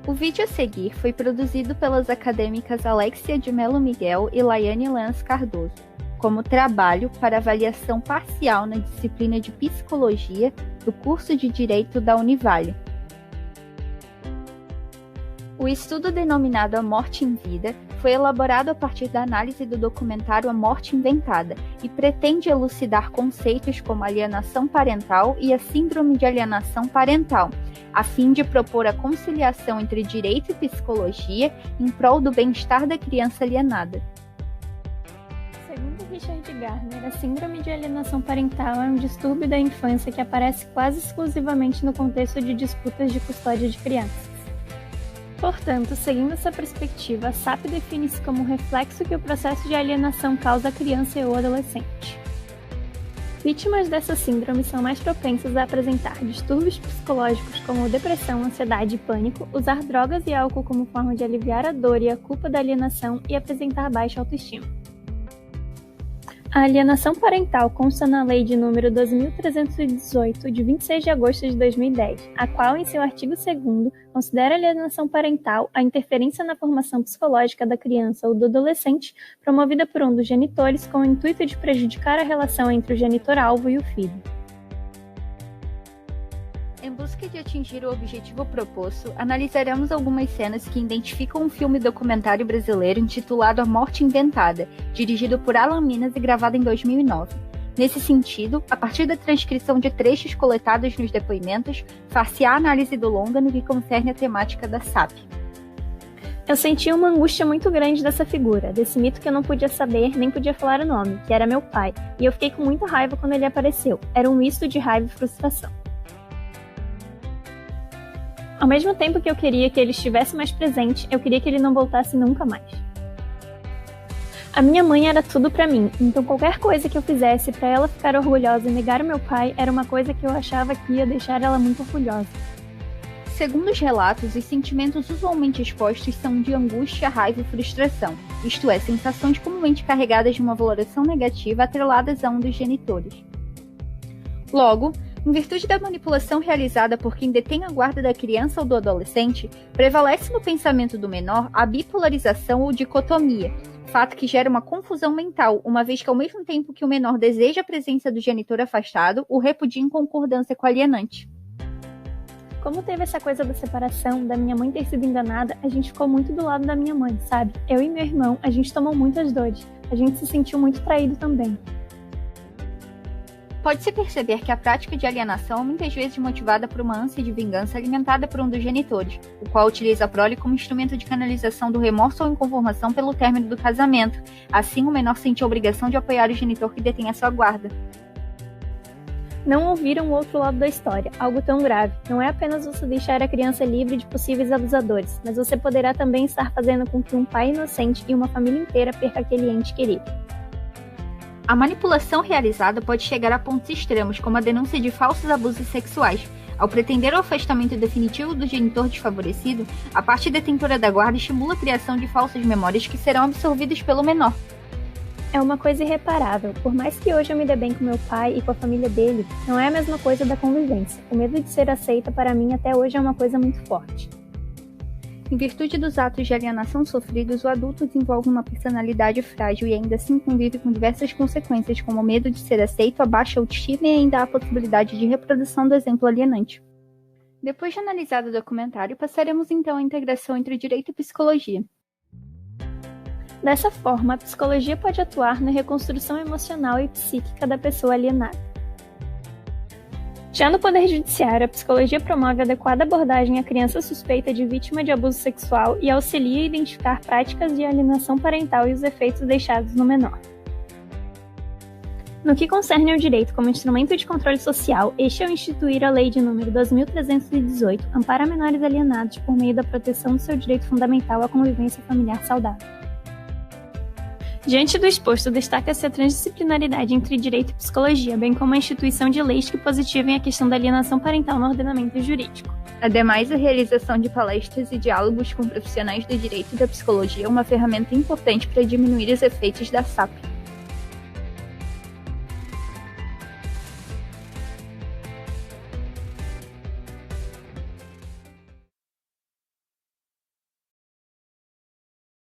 O vídeo a seguir foi produzido pelas acadêmicas Alexia de Mello Miguel e Laiane Lens Cardoso, como trabalho para avaliação parcial na disciplina de Psicologia do curso de Direito da Univale. O estudo denominado A Morte em Vida foi elaborado a partir da análise do documentário A Morte Inventada e pretende elucidar conceitos como alienação parental e a síndrome de alienação parental, a fim de propor a conciliação entre direito e psicologia em prol do bem-estar da criança alienada. Segundo Richard Gardner, a síndrome de alienação parental é um distúrbio da infância que aparece quase exclusivamente no contexto de disputas de custódia de crianças. Portanto, seguindo essa perspectiva, a SAP define-se como um reflexo que o processo de alienação causa à criança ou adolescente. Vítimas dessa síndrome são mais propensas a apresentar distúrbios psicológicos como depressão, ansiedade e pânico, usar drogas e álcool como forma de aliviar a dor e a culpa da alienação e apresentar baixa autoestima. A alienação parental consta na Lei de número 2.318, de 26 de agosto de 2010, a qual, em seu artigo 2º, considera a alienação parental a interferência na formação psicológica da criança ou do adolescente promovida por um dos genitores com o intuito de prejudicar a relação entre o genitor-alvo e o filho. Em busca de atingir o objetivo proposto, analisaremos algumas cenas que identificam um filme documentário brasileiro intitulado A Morte Inventada, dirigido por Alan Minas e gravado em 2009. Nesse sentido, a partir da transcrição de trechos coletados nos depoimentos, far-se-á a análise do longa no que concerne a temática da SAP. Eu senti uma angústia muito grande dessa figura, desse mito que eu não podia saber nem podia falar o nome, que era meu pai, e eu fiquei com muita raiva quando ele apareceu. Era um misto de raiva e frustração. Ao mesmo tempo que eu queria que ele estivesse mais presente, eu queria que ele não voltasse nunca mais. A minha mãe era tudo pra mim, então qualquer coisa que eu fizesse pra ela ficar orgulhosa e negar o meu pai era uma coisa que eu achava que ia deixar ela muito orgulhosa. Segundo os relatos, os sentimentos usualmente expostos são de angústia, raiva e frustração, isto é, sensações comumente carregadas de uma valoração negativa atreladas a um dos genitores. Logo, em virtude da manipulação realizada por quem detém a guarda da criança ou do adolescente, prevalece no pensamento do menor a bipolarização ou dicotomia, fato que gera uma confusão mental, uma vez que ao mesmo tempo que o menor deseja a presença do genitor afastado, o repudia em concordância com o alienante. Como teve essa coisa da separação, da minha mãe ter sido enganada, a gente ficou muito do lado da minha mãe, sabe? Eu e meu irmão, a gente tomou muitas dores, a gente se sentiu muito traído também. Pode-se perceber que a prática de alienação é muitas vezes motivada por uma ânsia de vingança alimentada por um dos genitores, o qual utiliza a prole como instrumento de canalização do remorso ou inconformação pelo término do casamento. Assim, o menor sente a obrigação de apoiar o genitor que detém a sua guarda. Não ouviram o outro lado da história, algo tão grave. Não é apenas você deixar a criança livre de possíveis abusadores, mas você poderá também estar fazendo com que um pai inocente e uma família inteira perca aquele ente querido. A manipulação realizada pode chegar a pontos extremos, como a denúncia de falsos abusos sexuais. Ao pretender o afastamento definitivo do genitor desfavorecido, a parte detentora da guarda estimula a criação de falsas memórias que serão absorvidas pelo menor. É uma coisa irreparável. Por mais que hoje eu me dê bem com meu pai e com a família dele, não é a mesma coisa da convivência. O medo de ser aceita para mim até hoje é uma coisa muito forte. Em virtude dos atos de alienação sofridos, o adulto desenvolve uma personalidade frágil e ainda assim convive com diversas consequências, como o medo de ser aceito, a baixa autoestima e ainda a possibilidade de reprodução do exemplo alienante. Depois de analisado o documentário, passaremos então à integração entre direito e psicologia. Dessa forma, a psicologia pode atuar na reconstrução emocional e psíquica da pessoa alienada. Já no Poder Judiciário, a psicologia promove adequada abordagem à criança suspeita de vítima de abuso sexual e auxilia a identificar práticas de alienação parental e os efeitos deixados no menor. No que concerne ao direito como instrumento de controle social, este ao instituir a Lei de número 2.318 ampara menores alienados por meio da proteção do seu direito fundamental à convivência familiar saudável. Diante do exposto, destaca-se a transdisciplinaridade entre direito e psicologia, bem como a instituição de leis que positivem a questão da alienação parental no ordenamento jurídico. Ademais, a realização de palestras e diálogos com profissionais do direito e da psicologia é uma ferramenta importante para diminuir os efeitos da SAP.